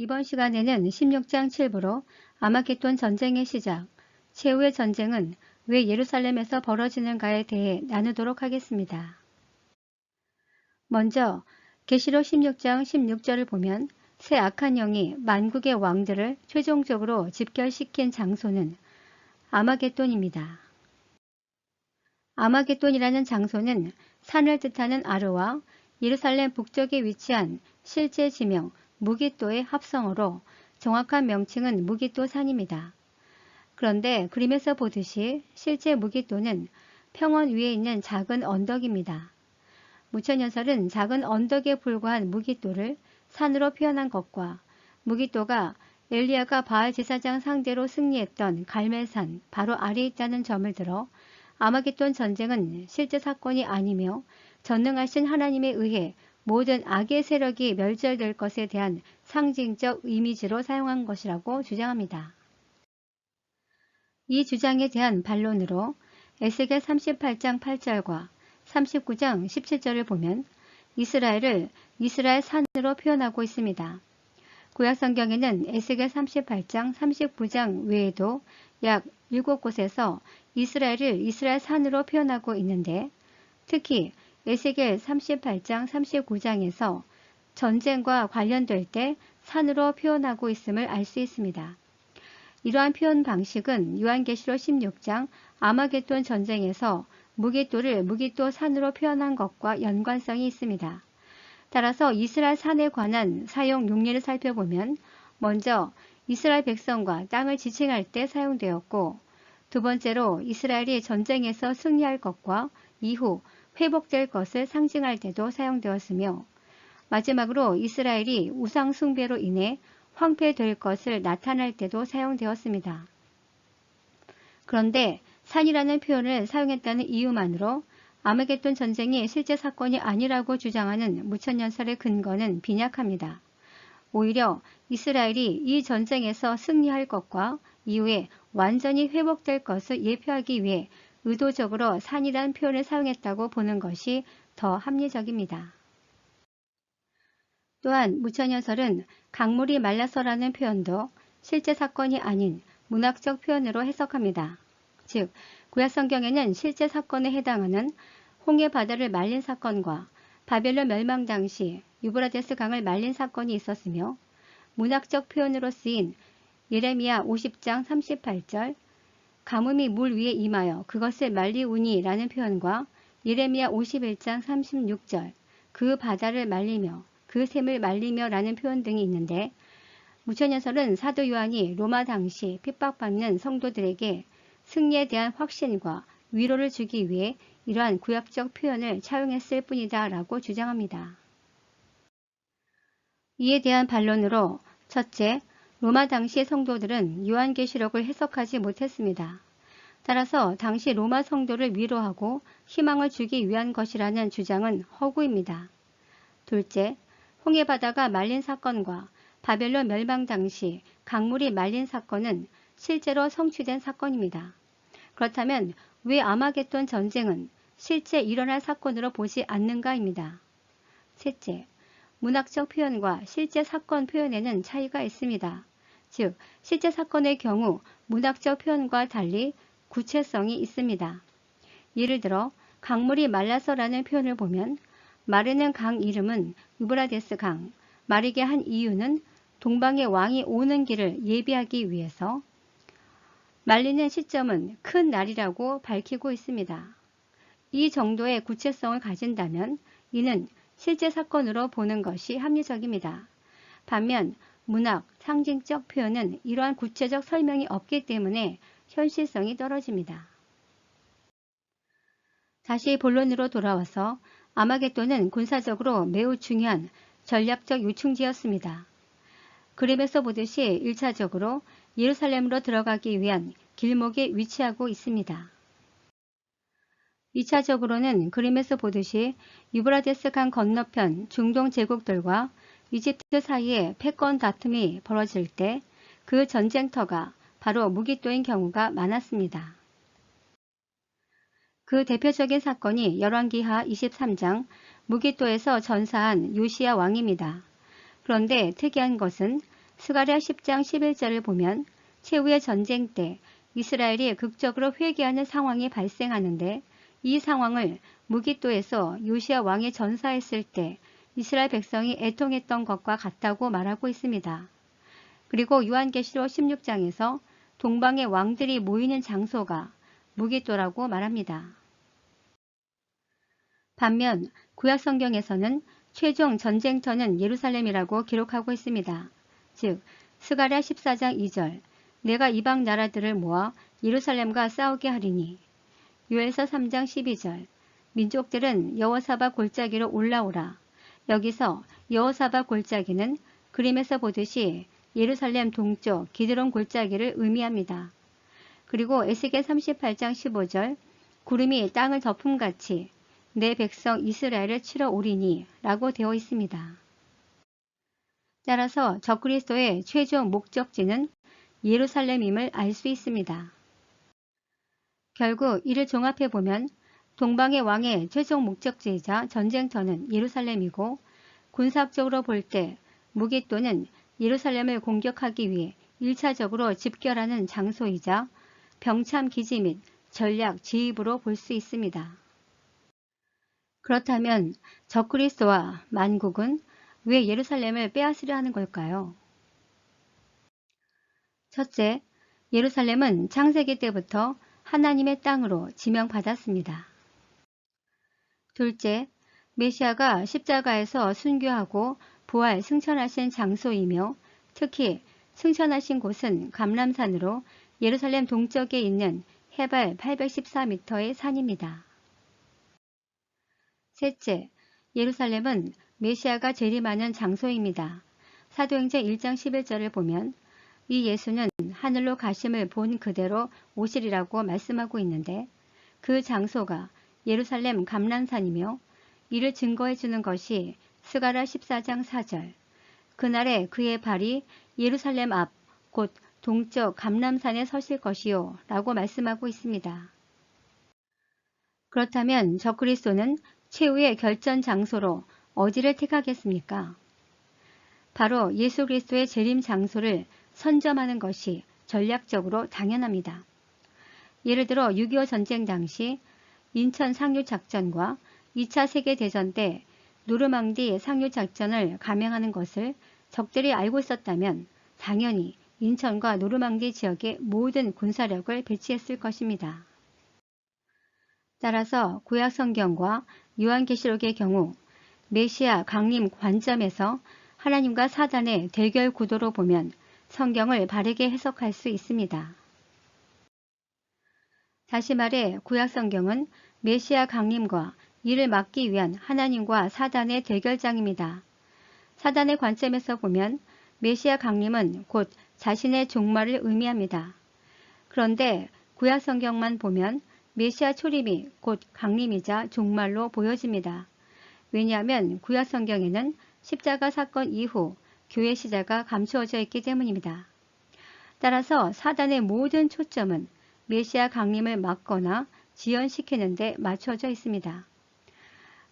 이번 시간에는 16장 7부로 아마겟돈 전쟁의 시작, 최후의 전쟁은 왜 예루살렘에서 벌어지는가에 대해 나누도록 하겠습니다. 먼저 계시록 16장 16절을 보면 새 악한 영이 만국의 왕들을 최종적으로 집결시킨 장소는 아마겟돈입니다. 아마겟돈이라는 장소는 산을 뜻하는 아르와 예루살렘 북쪽에 위치한 실제 지명 무깃도의 합성어로 정확한 명칭은 무깃도 산입니다. 그런데 그림에서 보듯이 실제 무깃도는 평원 위에 있는 작은 언덕입니다. 무천연설은 작은 언덕에 불과한 무깃도를 산으로 표현한 것과 무깃도가 엘리야가 바알 제사장 상대로 승리했던 갈멜산 바로 아래에 있다는 점을 들어 아마겟돈 전쟁은 실제 사건이 아니며 전능하신 하나님에 의해 모든 악의 세력이 멸절될 것에 대한 상징적 이미지로 사용한 것이라고 주장합니다. 이 주장에 대한 반론으로 에스겔 38장 8절과 39장 17절을 보면 이스라엘을 이스라엘 산으로 표현하고 있습니다. 구약성경에는 에스겔 38장 39장 외에도 약 7곳에서 이스라엘을 이스라엘 산으로 표현하고 있는데 특히 에스겔 38장 39장에서 전쟁과 관련될 때 산으로 표현하고 있음을 알 수 있습니다. 이러한 표현 방식은 요한계시록 16장 아마겟돈 전쟁에서 무깃도를 무깃도 산으로 표현한 것과 연관성이 있습니다. 따라서 이스라엘 산에 관한 사용 용례를 살펴보면 먼저 이스라엘 백성과 땅을 지칭할 때 사용되었고 두 번째로 이스라엘이 전쟁에서 승리할 것과 이후 회복될 것을 상징할 때도 사용되었으며 마지막으로 이스라엘이 우상 숭배로 인해 황폐될 것을 나타낼 때도 사용되었습니다. 그런데 산이라는 표현을 사용했다는 이유만으로 아마겟돈 전쟁이 실제 사건이 아니라고 주장하는 무천연설의 근거는 빈약합니다. 오히려 이스라엘이 이 전쟁에서 승리할 것과 이후에 완전히 회복될 것을 예표하기 위해 의도적으로 산이란 표현을 사용했다고 보는 것이 더 합리적입니다. 또한 무천연설은 강물이 말라서라는 표현도 실제 사건이 아닌 문학적 표현으로 해석합니다. 즉, 구약성경에는 실제 사건에 해당하는 홍해 바다를 말린 사건과 바벨론 멸망 당시 유브라데스 강을 말린 사건이 있었으며 문학적 표현으로 쓰인 예레미야 50장 38절 가뭄이 물 위에 임하여 그것을 말리우니 라는 표현과 예레미야 51장 36절 그 바다를 말리며 그 샘을 말리며 라는 표현 등이 있는데 무천연설은 사도 요한이 로마 당시 핍박받는 성도들에게 승리에 대한 확신과 위로를 주기 위해 이러한 구약적 표현을 차용했을 뿐이다 라고 주장합니다. 이에 대한 반론으로 첫째, 로마 당시의 성도들은 요한계시록을 해석하지 못했습니다. 따라서 당시 로마 성도를 위로하고 희망을 주기 위한 것이라는 주장은 허구입니다. 둘째, 홍해바다가 말린 사건과 바벨론 멸망 당시 강물이 말린 사건은 실제로 성취된 사건입니다. 그렇다면 왜 아마겟돈 전쟁은 실제 일어날 사건으로 보지 않는가입니다. 셋째, 문학적 표현과 실제 사건 표현에는 차이가 있습니다. 즉, 실제 사건의 경우 문학적 표현과 달리 구체성이 있습니다. 예를 들어 강물이 말라서라는 표현을 보면 마르는 강 이름은 유브라데스 강, 마르게 한 이유는 동방의 왕이 오는 길을 예비하기 위해서 말리는 시점은 큰 날이라고 밝히고 있습니다. 이 정도의 구체성을 가진다면 이는 실제 사건으로 보는 것이 합리적입니다. 반면 문학, 상징적 표현은 이러한 구체적 설명이 없기 때문에 현실성이 떨어집니다. 다시 본론으로 돌아와서 아마겟돈은 군사적으로 매우 중요한 전략적 요충지였습니다. 그림에서 보듯이 1차적으로 예루살렘으로 들어가기 위한 길목에 위치하고 있습니다. 2차적으로는 그림에서 보듯이 유브라데스 강 건너편 중동 제국들과 이집트 사이에 패권 다툼이 벌어질 때 그 전쟁터가 바로 무깃도인 경우가 많았습니다. 그 대표적인 사건이 열왕기하 23장 무깃도에서 전사한 요시야 왕입니다. 그런데 특이한 것은 스가랴 10장 11절을 보면 최후의 전쟁 때 이스라엘이 극적으로 회개하는 상황이 발생하는데 이 상황을 무기또에서 요시야 왕이 전사했을 때 이스라엘 백성이 애통했던 것과 같다고 말하고 있습니다. 그리고 요한계시록 16장에서 동방의 왕들이 모이는 장소가 무기또라고 말합니다. 반면 구약성경에서는 최종 전쟁터는 예루살렘이라고 기록하고 있습니다. 즉 스가랴 14장 2절 내가 이방 나라들을 모아 예루살렘과 싸우게 하리니 요엘서 3장 12절 민족들은 여호사밧 골짜기로 올라오라. 여기서 여호사밧 골짜기는 그림에서 보듯이 예루살렘 동쪽 기드론 골짜기를 의미합니다. 그리고 에스겔 38장 15절 구름이 땅을 덮음같이 내 백성 이스라엘을 치러 오리니 라고 되어 있습니다. 따라서 적그리스도의 최종 목적지는 예루살렘임을 알 수 있습니다. 결국 이를 종합해보면 동방의 왕의 최종 목적지이자 전쟁터는 예루살렘이고 군사적으로 볼 때 무기또는 예루살렘을 공격하기 위해 1차적으로 집결하는 장소이자 병참 기지 및 전략 지휘부로 볼 수 있습니다. 그렇다면 적그리스도와 만국은 왜 예루살렘을 빼앗으려 하는 걸까요? 첫째, 예루살렘은 창세기 때부터 하나님의 땅으로 지명받았습니다. 둘째, 메시아가 십자가에서 순교하고 부활 승천하신 장소이며 특히 승천하신 곳은 감람산으로 예루살렘 동쪽에 있는 해발 814m의 산입니다. 셋째, 예루살렘은 메시아가 재림하는 장소입니다. 사도행전 1장 11절을 보면 이 예수는 하늘로 가심을 본 그대로 오시리라고 말씀하고 있는데 그 장소가 예루살렘 감람산이며 이를 증거해 주는 것이 스가랴 14장 4절 그날에 그의 발이 예루살렘 앞 곧 동쪽 감람산에 서실 것이요 라고 말씀하고 있습니다. 그렇다면 적그리스도는 최후의 결전 장소로 어디를 택하겠습니까? 바로 예수 그리스도의 재림 장소를 선점하는 것이 전략적으로 당연합니다. 예를 들어 6.25 전쟁 당시 인천 상륙작전과 2차 세계대전 때 노르망디 상륙작전을 감행하는 것을 적들이 알고 있었다면 당연히 인천과 노르망디 지역에 모든 군사력을 배치했을 것입니다. 따라서 구약성경과 요한계시록의 경우 메시아 강림 관점에서 하나님과 사단의 대결 구도로 보면 성경을 바르게 해석할 수 있습니다. 다시 말해 구약성경은 메시아 강림과 이를 막기 위한 하나님과 사단의 대결장입니다. 사단의 관점에서 보면 메시아 강림은 곧 자신의 종말을 의미합니다. 그런데 구약성경만 보면 메시아 초림이 곧 강림이자 종말로 보여집니다. 왜냐하면 구약성경에는 십자가 사건 이후 교회 시대가 감추어져 있기 때문입니다. 따라서 사단의 모든 초점은 메시아 강림을 막거나 지연시키는 데 맞춰져 있습니다.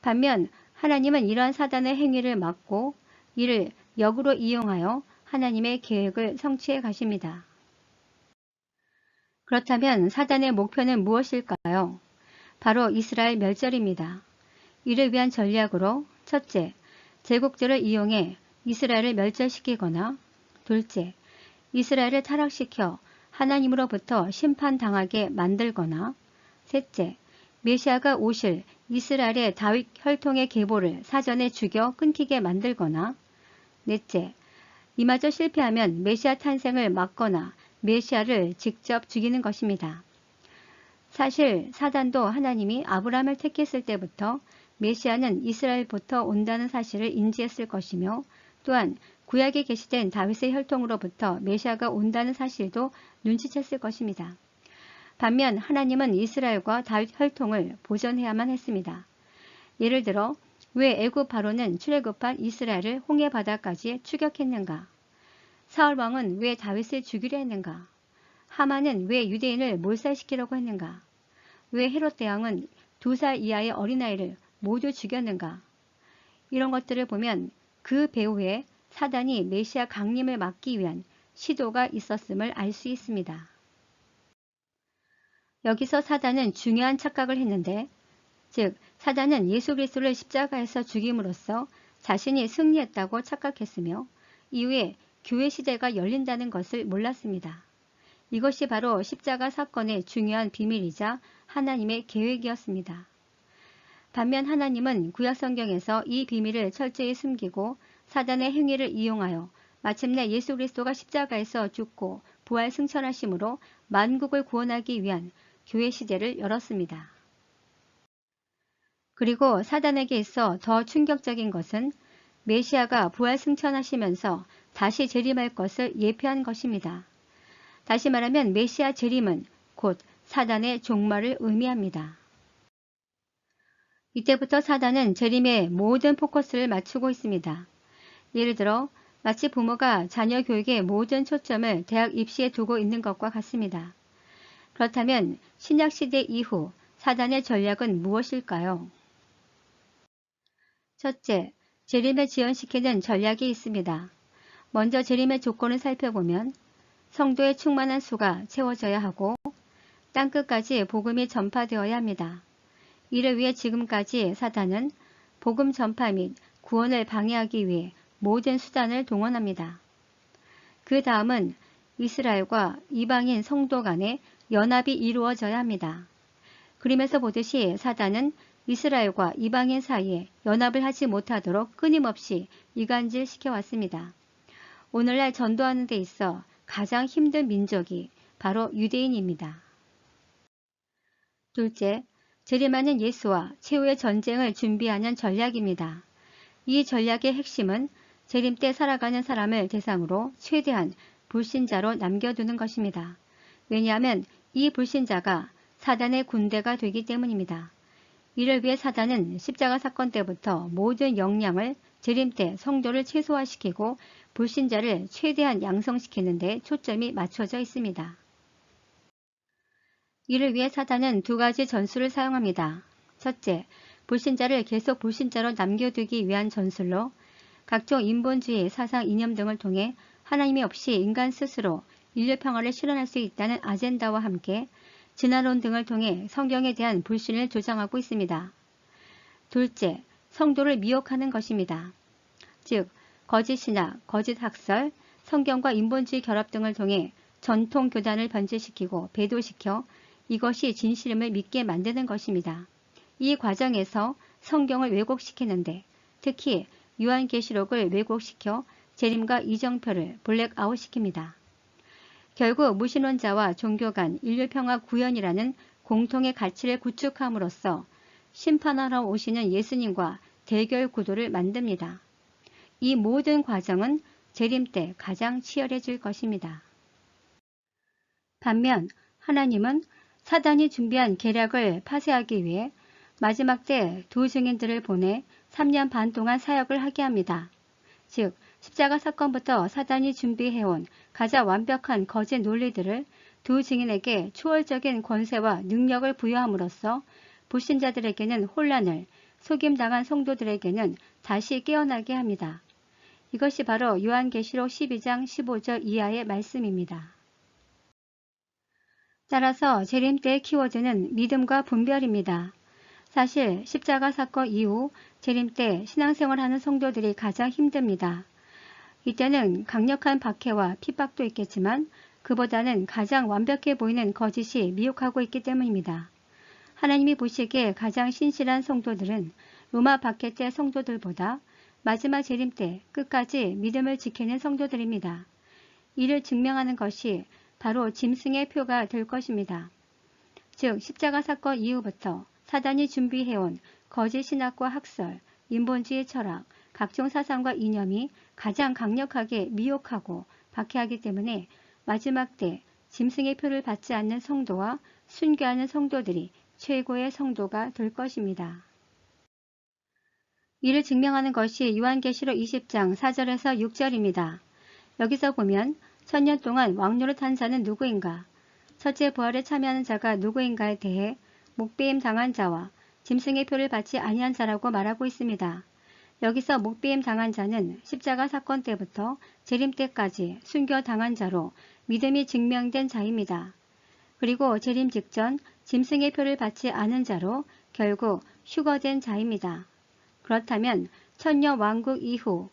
반면 하나님은 이러한 사단의 행위를 막고 이를 역으로 이용하여 하나님의 계획을 성취해 가십니다. 그렇다면 사단의 목표는 무엇일까요? 바로 이스라엘 멸절입니다. 이를 위한 전략으로 첫째, 제국들을 이용해 이스라엘을 멸절시키거나 둘째, 이스라엘을 타락시켜 하나님으로부터 심판당하게 만들거나 셋째, 메시아가 오실 이스라엘의 다윗 혈통의 계보를 사전에 죽여 끊기게 만들거나 넷째, 이마저 실패하면 메시아 탄생을 막거나 메시아를 직접 죽이는 것입니다. 사실 사단도 하나님이 아브라함을 택했을 때부터 메시아는 이스라엘부터 온다는 사실을 인지했을 것이며 또한 구약에 계시된 다윗의 혈통으로부터 메시아가 온다는 사실도 눈치챘을 것입니다. 반면 하나님은 이스라엘과 다윗 혈통을 보존해야만 했습니다. 예를 들어 왜 애굽 바로는 출애굽한 이스라엘을 홍해 바다까지 추격했는가? 사울 왕은 왜 다윗을 죽이려 했는가? 하만은 왜 유대인을 몰살시키려고 했는가? 왜 헤롯 대왕은 2살 이하의 어린아이를 모두 죽였는가? 이런 것들을 보면 그 배후에 사단이 메시아 강림을 막기 위한 시도가 있었음을 알 수 있습니다. 여기서 사단은 중요한 착각을 했는데, 즉 사단은 예수 그리스도를 십자가에서 죽임으로써 자신이 승리했다고 착각했으며 이후에 교회 시대가 열린다는 것을 몰랐습니다. 이것이 바로 십자가 사건의 중요한 비밀이자 하나님의 계획이었습니다. 반면 하나님은 구약성경에서 이 비밀을 철저히 숨기고 사단의 행위를 이용하여 마침내 예수 그리스도가 십자가에서 죽고 부활 승천하심으로 만국을 구원하기 위한 교회 시대를 열었습니다. 그리고 사단에게 있어 더 충격적인 것은 메시아가 부활 승천하시면서 다시 재림할 것을 예표한 것입니다. 다시 말하면 메시아 재림은 곧 사단의 종말을 의미합니다. 이때부터 사단은 재림에 모든 포커스를 맞추고 있습니다. 예를 들어 마치 부모가 자녀 교육의 모든 초점을 대학 입시에 두고 있는 것과 같습니다. 그렇다면 신약시대 이후 사단의 전략은 무엇일까요? 첫째, 재림을 지연시키는 전략이 있습니다. 먼저 재림의 조건을 살펴보면 성도의 충만한 수가 채워져야 하고 땅끝까지 복음이 전파되어야 합니다. 이를 위해 지금까지 사단은 복음 전파 및 구원을 방해하기 위해 모든 수단을 동원합니다. 그 다음은 이스라엘과 이방인 성도 간의 연합이 이루어져야 합니다. 그림에서 보듯이 사단은 이스라엘과 이방인 사이에 연합을 하지 못하도록 끊임없이 이간질 시켜왔습니다. 오늘날 전도하는 데 있어 가장 힘든 민족이 바로 유대인입니다. 둘째, 재림하는 예수와 최후의 전쟁을 준비하는 전략입니다. 이 전략의 핵심은 재림 때 살아가는 사람을 대상으로 최대한 불신자로 남겨두는 것입니다. 왜냐하면 이 불신자가 사단의 군대가 되기 때문입니다. 이를 위해 사단은 십자가 사건 때부터 모든 역량을 재림 때 성도를 최소화시키고 불신자를 최대한 양성시키는 데 초점이 맞춰져 있습니다. 이를 위해 사단은 두 가지 전술을 사용합니다. 첫째, 불신자를 계속 불신자로 남겨두기 위한 전술로 각종 인본주의, 사상, 이념 등을 통해 하나님이 없이 인간 스스로 인류 평화를 실현할 수 있다는 아젠다와 함께 진화론 등을 통해 성경에 대한 불신을 조장하고 있습니다. 둘째, 성도를 미혹하는 것입니다. 즉, 거짓 신학, 거짓 학설, 성경과 인본주의 결합 등을 통해 전통 교단을 변질시키고 배도시켜 이것이 진실임을 믿게 만드는 것입니다. 이 과정에서 성경을 왜곡시키는데 특히 요한계시록을 왜곡시켜 재림과 이정표를 블랙아웃시킵니다. 결국 무신론자와 종교 간 인류평화 구현이라는 공통의 가치를 구축함으로써 심판하러 오시는 예수님과 대결 구도를 만듭니다. 이 모든 과정은 재림 때 가장 치열해질 것입니다. 반면 하나님은 사단이 준비한 계략을 파쇄하기 위해 마지막 때 두 증인들을 보내 3년 반 동안 사역을 하게 합니다. 즉 십자가 사건부터 사단이 준비해온 가장 완벽한 거짓 논리들을 두 증인에게 초월적인 권세와 능력을 부여함으로써 불신자들에게는 혼란을, 속임당한 성도들에게는 다시 깨어나게 합니다. 이것이 바로 요한계시록 12장 15절 이하의 말씀입니다. 따라서 재림 때의 키워드는 믿음과 분별입니다. 사실 십자가 사건 이후 재림 때 신앙생활하는 성도들이 가장 힘듭니다. 이때는 강력한 박해와 핍박도 있겠지만 그보다는 가장 완벽해 보이는 거짓이 미혹하고 있기 때문입니다. 하나님이 보시기에 가장 신실한 성도들은 로마 박해 때 성도들보다 마지막 재림 때 끝까지 믿음을 지키는 성도들입니다. 이를 증명하는 것이 바로 짐승의 표가 될 것입니다. 즉 십자가 사건 이후부터 사단이 준비해온 거짓 신학과 학설, 인본주의 철학, 각종 사상과 이념이 가장 강력하게 미혹하고 박해하기 때문에 마지막 때 짐승의 표를 받지 않는 성도와 순교하는 성도들이 최고의 성도가 될 것입니다. 이를 증명하는 것이 요한계시록 20장 4절에서 6절입니다. 여기서 보면 천년 동안 왕노릇한 자는 누구인가? 첫째 부활에 참여하는 자가 누구인가에 대해 목배임 당한 자와 짐승의 표를 받지 아니한 자라고 말하고 있습니다. 여기서 목배임 당한 자는 십자가 사건 때부터 재림 때까지 순교 당한 자로 믿음이 증명된 자입니다. 그리고 재림 직전 짐승의 표를 받지 않은 자로 결국 휴거된 자입니다. 그렇다면 천년 왕국 이후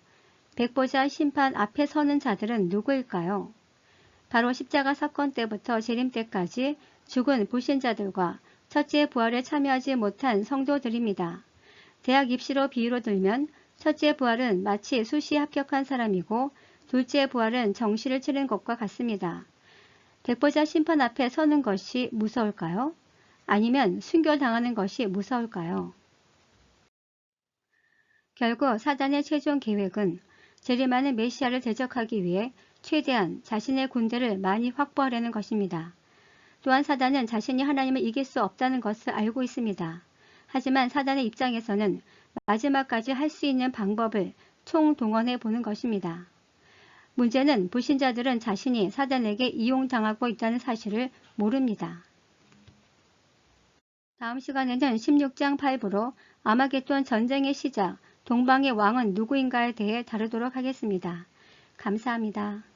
백보자 심판 앞에 서는 자들은 누구일까요? 바로 십자가 사건 때부터 재림 때까지 죽은 불신자들과 첫째 부활에 참여하지 못한 성도들입니다. 대학 입시로 비유로 들면 첫째 부활은 마치 수시에 합격한 사람이고 둘째 부활은 정시를 치른 것과 같습니다. 백보자 심판 앞에 서는 것이 무서울까요? 아니면 순교당하는 것이 무서울까요? 결국 사단의 최종 계획은 재림하는 메시아를 대적하기 위해 최대한 자신의 군대를 많이 확보하려는 것입니다. 또한 사단은 자신이 하나님을 이길 수 없다는 것을 알고 있습니다. 하지만 사단의 입장에서는 마지막까지 할 수 있는 방법을 총동원해 보는 것입니다. 문제는 불신자들은 자신이 사단에게 이용당하고 있다는 사실을 모릅니다. 다음 시간에는 16장 8부로 아마겟돈 전쟁의 시작, 동방의 왕은 누구인가에 대해 다루도록 하겠습니다. 감사합니다.